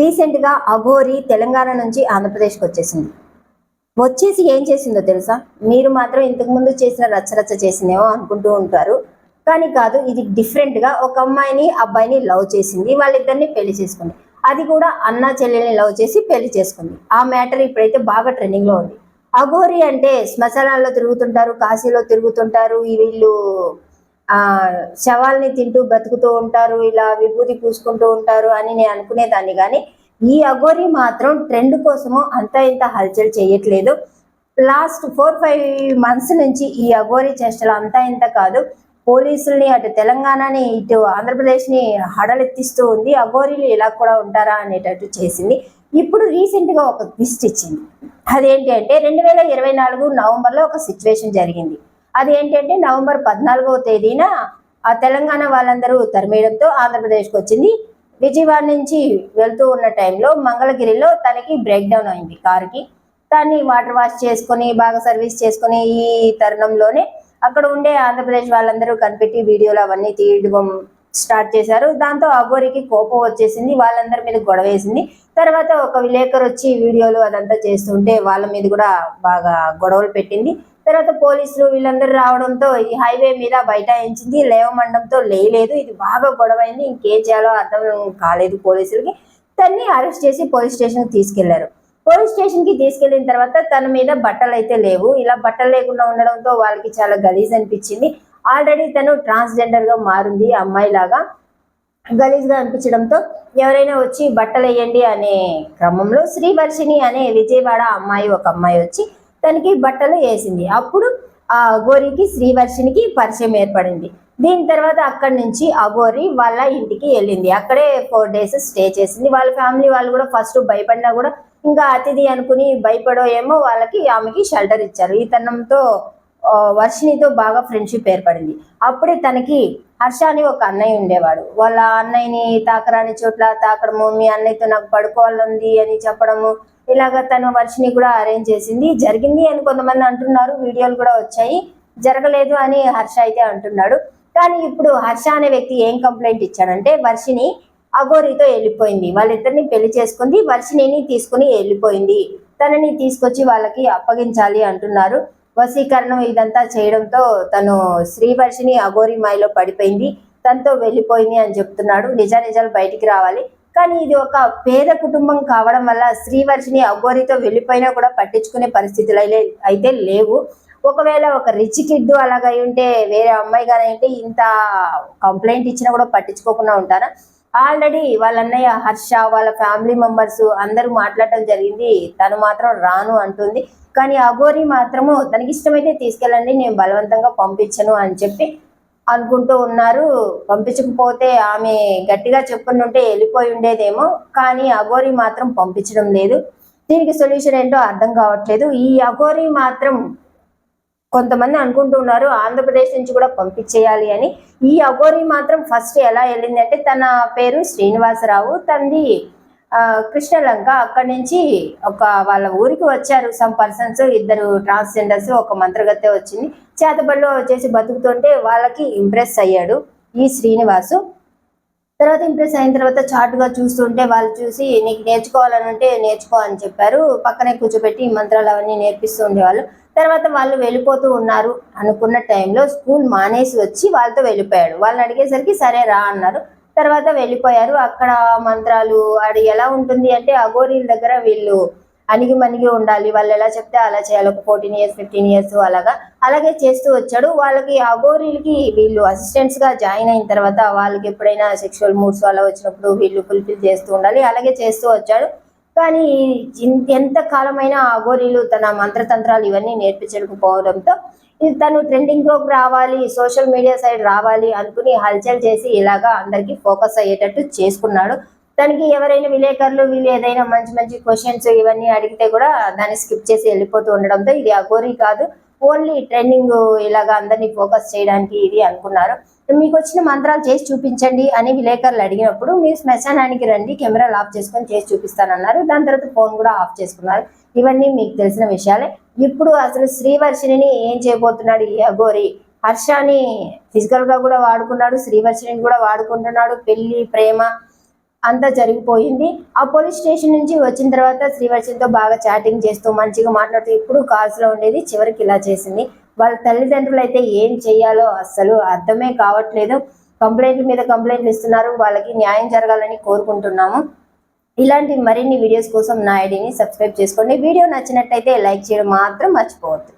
Recent గా అఘోరి తెలంగాణ నుంచి ఆంధ్రప్రదేశ్కి వచ్చేసి ఏం చేసిందో తెలుసా? మీరు మాత్రం ఇంతకు ముందు చేసిన రచ్చరచ్చ చేసిందేమో అనుకుంటూ ఉంటారు, కానీ కాదు. ఇది డిఫరెంట్ గా ఒక అమ్మాయిని అబ్బాయిని లవ్ చేసింది, వాళ్ళిద్దరిని పెళ్లి చేసుకుంది. అది కూడా అన్న చెల్లెల్ని లవ్ చేసి పెళ్లి చేసుకుంది. ఆ మ్యాటర్ ఇప్పుడైతే బాగా ట్రెండింగ్ లో ఉంది. అఘోరి అంటే శ్మశానాల్లో తిరుగుతుంటారు, కాశీలో తిరుగుతుంటారు, వీళ్ళు శవాల్ని తింటూ బ్రతుకుతూ ఉంటారు, ఇలా విభూతి పూసుకుంటూ ఉంటారు అని నేను అనుకునేదాన్ని. కానీ ఈ అఘోరి మాత్రం ట్రెండ్ కోసము అంత ఇంత హల్చల్ చేయట్లేదు. లాస్ట్ 4-5 months నుంచి ఈ అఘోరి చేష్టలు అంతా ఇంత కాదు. పోలీసుల్ని అటు తెలంగాణని ఇటు ఆంధ్రప్రదేశ్ని హడలెత్తిస్తూ ఉంది. అఘోరీలు ఇలా కూడా ఉంటారా అనేటట్టు చేసింది. ఇప్పుడు రీసెంట్ గా ఒక ట్విస్ట్ ఇచ్చింది. అదేంటి అంటే 2024 నవంబర్లో ఒక సిచ్యువేషన్ జరిగింది. అదేంటంటే నవంబర్ 14వ తేదీన ఆ తెలంగాణ వాళ్ళందరూ తరిమేయడంతో ఆంధ్రప్రదేశ్కి వచ్చింది. విజయవాడ నుంచి వెళ్తూ ఉన్న టైంలో మంగళగిరిలో తనకి బ్రేక్ డౌన్ అయింది కారుకి. దాన్ని వాటర్ వాష్ చేసుకొని బాగా సర్వీస్ చేసుకొని ఈ తరుణంలోనే అక్కడ ఉండే ఆంధ్రప్రదేశ్ వాళ్ళందరూ కనిపెట్టి వీడియోలు అవన్నీ తీయడం స్టార్ట్ చేశారు. దాంతో అఘోరికి కోపం వచ్చేసింది, వాళ్ళందరి మీద గొడవ వేసింది. తర్వాత ఒక విలేకరు వచ్చి వీడియోలు అదంతా చేస్తుంటే వాళ్ళ మీద కూడా బాగా గొడవలు పెట్టింది. తర్వాత పోలీసులు వీళ్ళందరూ రావడంతో ఈ హైవే మీద బైఠాయించింది. లేవమండంతో లేయలేదు. ఇది బాగా గొడవైంది. ఇంకేం చేయాలో అర్థం కాలేదు పోలీసులకి. తన్ని అరెస్ట్ చేసి పోలీస్ స్టేషన్కి తీసుకెళ్లారు. పోలీస్ స్టేషన్ కి తీసుకెళ్లిన తర్వాత తన మీద బట్టలు అయితే లేవు. ఇలా బట్టలు లేకుండా ఉండడంతో వాళ్ళకి చాలా గలీజ్ అనిపించింది. ఆల్రెడీ తను ట్రాన్స్జెండర్ గా మారింది, అమ్మాయి లాగా. గలీజ్ గా అనిపించడంతో ఎవరైనా వచ్చి బట్టలు వేయండి అనే క్రమంలో శ్రీవర్షిణి అనే విజయవాడ ఒక అమ్మాయి వచ్చి తనకి బట్టలు వేసింది. అప్పుడు ఆ అఘోరికి శ్రీవర్షినికి పరిచయం ఏర్పడింది. దీని తర్వాత అక్కడి నుంచి అఘోరి వాళ్ళ ఇంటికి వెళ్ళింది. అక్కడే 4 days స్టే చేసింది. వాళ్ళ ఫ్యామిలీ వాళ్ళు కూడా ఫస్ట్ భయపడినా కూడా ఇంకా అతిథి అనుకుని భయపడో ఏమో ఆమెకి షెల్టర్ ఇచ్చారు. ఈ తరుణంతో వర్షినితో బాగా ఫ్రెండ్షిప్ ఏర్పడింది. అప్పుడే తనకి హర్ష అని ఒక అన్నయ్య ఉండేవాడు. వాళ్ళ అన్నయ్యని తాకరాని చోట్ల తాకడము, మీ అన్నయ్యతో నాకు పడుకోవాలంది అని చెప్పడము, ఇలాగ తను వర్షిని కూడా అరేంజ్ చేసింది. జరిగింది అని కొంతమంది అంటున్నారు, వీడియోలు కూడా వచ్చాయి. జరగలేదు అని హర్ష అయితే అంటున్నాడు. కానీ ఇప్పుడు హర్ష అనే వ్యక్తి ఏం కంప్లైంట్ ఇచ్చాడంటే వర్షిని అఘోరితో వెళ్ళిపోయింది, వాళ్ళిద్దరిని పెళ్లి చేసుకుంది, వర్షిణిని తీసుకుని వెళ్ళిపోయింది, తనని తీసుకొచ్చి వాళ్ళకి అప్పగించాలి అంటున్నారు. వశీకరణం ఇదంతా చేయడంతో తను శ్రీవర్షిని అఘోరి మాయలో పడిపోయింది, తనతో వెళ్ళిపోయింది అని చెప్తున్నాడు. నిజాలు బయటికి రావాలి. కానీ ఇది ఒక పేద కుటుంబం కావడం వల్ల శ్రీవర్షిని అఘోరితో వెళ్ళిపోయినా కూడా పట్టించుకునే పరిస్థితులు అయితే లేవు. ఒకవేళ ఒక రిచ్ కిడ్ అలాగ ఉంటే, వేరే అమ్మాయి కానీ అంటే ఇంత కంప్లైంట్ ఇచ్చినా కూడా పట్టించుకోకుండా ఉంటారా? ఆల్రెడీ వాళ్ళ అన్నయ్య హర్ష, వాళ్ళ ఫ్యామిలీ మెంబర్స్ అందరూ మాట్లాడటం జరిగింది. తను మాత్రం రాను అంటుంది. కానీ అఘోరి మాత్రము తనకి ఇష్టమైతే తీసుకెళ్ళండి, నేను బలవంతంగా పంపించను అని చెప్పి అనుకుంటూ ఉన్నారు. పంపించకపోతే ఆమె గట్టిగా చెప్పుకుంటుంటే వెళ్ళిపోయి ఉండేదేమో. కానీ అఘోరి మాత్రం పంపించడం లేదు. దీనికి సొల్యూషన్ ఏంటో అర్థం కావట్లేదు. ఈ అఘోరి మాత్రం కొంతమంది అనుకుంటున్నారు ఆంధ్రప్రదేశ్ నుంచి కూడా పంపించేయాలి అని. ఈ అఘోరి మాత్రం ఫస్ట్ ఎలా వెళ్ళింది అంటే, తన పేరు శ్రీనివాసరావు, తంది కృష్ణలంక. అక్కడి నుంచి వాళ్ళ ఊరికి వచ్చారు సమ్ పర్సన్స్, 2 ట్రాన్స్జెండర్స్, ఒక మంత్రగత్తె వచ్చింది. చేతబడిలో వచ్చేసి బతుకుతుంటే వాళ్ళకి ఇంప్రెస్ అయ్యాడు ఈ శ్రీనివాసు. తర్వాత ఇంప్రెస్ అయిన తర్వాత చాటుగా చూస్తుంటే వాళ్ళు చూసి నీకు నేర్చుకోవాలని ఉంటే నేర్చుకో అని చెప్పారు. పక్కనే కూర్చోబెట్టి మంత్రాలు అవన్నీ నేర్పిస్తూ ఉండేవాళ్ళు. తర్వాత వాళ్ళు వెళ్ళిపోతూ ఉన్నారు అనుకున్న టైంలో స్కూల్ మానేసి వచ్చి వాళ్ళతో వెళ్ళిపోయాడు. వాళ్ళని అడిగేసరికి సరే రా అన్నారు. తర్వాత వెళ్ళిపోయారు. అక్కడ మంత్రాలు అది ఎలా ఉంటుంది అంటే, అఘోరీల దగ్గర వీళ్ళు అణిగి ఉండాలి, వాళ్ళు ఎలా చెప్తే అలా చేయాలి. ఒక 14 years 15 years అలాగే చేస్తూ వచ్చాడు. వాళ్ళకి అఘోరీలకి వీళ్ళు అసిస్టెంట్స్ గా జాయిన్ అయిన తర్వాత వాళ్ళకి ఎప్పుడైనా సెక్షువల్ మూడ్స్ అలా వచ్చినప్పుడు వీళ్ళు ఫుల్ఫిల్ చేస్తూ ఉండాలి. అలాగే చేస్తూ వచ్చాడు. కానీ ఎంత కాలమైనా అఘోరీలు తన మంత్రతంత్రాలు ఇవన్నీ నేర్పించకపోవడంతో తను ట్రెండింగ్ లోకి రావాలి, సోషల్ మీడియా సైడ్ రావాలి అనుకుని హల్చల్ చేసి ఇలాగా అందరికి ఫోకస్ అయ్యేటట్టు చేసుకున్నాడు. దానికి ఎవరైనా విలేకరులు వీళ్ళు ఏదైనా మంచి క్వశ్చన్స్ ఇవన్నీ అడిగితే కూడా దాన్ని స్కిప్ చేసి వెళ్ళిపోతూ ఉండడంతో ఇది అఘోరి కాదు, ఓన్లీ ట్రెండింగ్ ఇలాగా అందరినీ ఫోకస్ చేయడానికి ఇది అనుకున్నారు. మీకు వచ్చిన మంత్రాలు చేసి చూపించండి అని విలేకరులు అడిగినప్పుడు మీరు శ్మశానానికి రండి, కెమెరాలు ఆఫ్ చేసుకొని చేసి చూపిస్తానన్నారు. దాని తర్వాత ఫోన్ కూడా ఆఫ్ చేసుకున్నారు. ఇవన్నీ మీకు తెలిసిన విషయాలే. ఇప్పుడు అసలు శ్రీవర్షిని ఏం చేయబోతున్నాడు ఈ అఘోరి? హర్షాని ఫిజికల్ గా కూడా వాడుకున్నాడు, శ్రీవర్షిని కూడా వాడుకుంటున్నాడు. పెళ్లి ప్రేమ అంతా జరిగిపోయింది. ఆ పోలీస్ స్టేషన్ నుంచి వచ్చిన తర్వాత శ్రీవర్షన్తో బాగా చాటింగ్ చేస్తూ మంచిగా మాట్లాడుతూ ఎప్పుడు కాల్స్లో ఉండేది. చివరికి ఇలా చేసింది. వాళ్ళ తల్లిదండ్రులు అయితే ఏం చెయ్యాలో అస్సలు అర్థమే కావట్లేదు. కంప్లైంట్ల మీద కంప్లైంట్లు ఇస్తున్నారు. వాళ్ళకి న్యాయం జరగాలని కోరుకుంటున్నాము. ఇలాంటి మరిన్ని వీడియోస్ కోసం నా ఐడిని సబ్స్క్రైబ్ చేసుకోండి. వీడియో నచ్చినట్టయితే లైక్ చేయడం మాత్రం మర్చిపోవద్దు.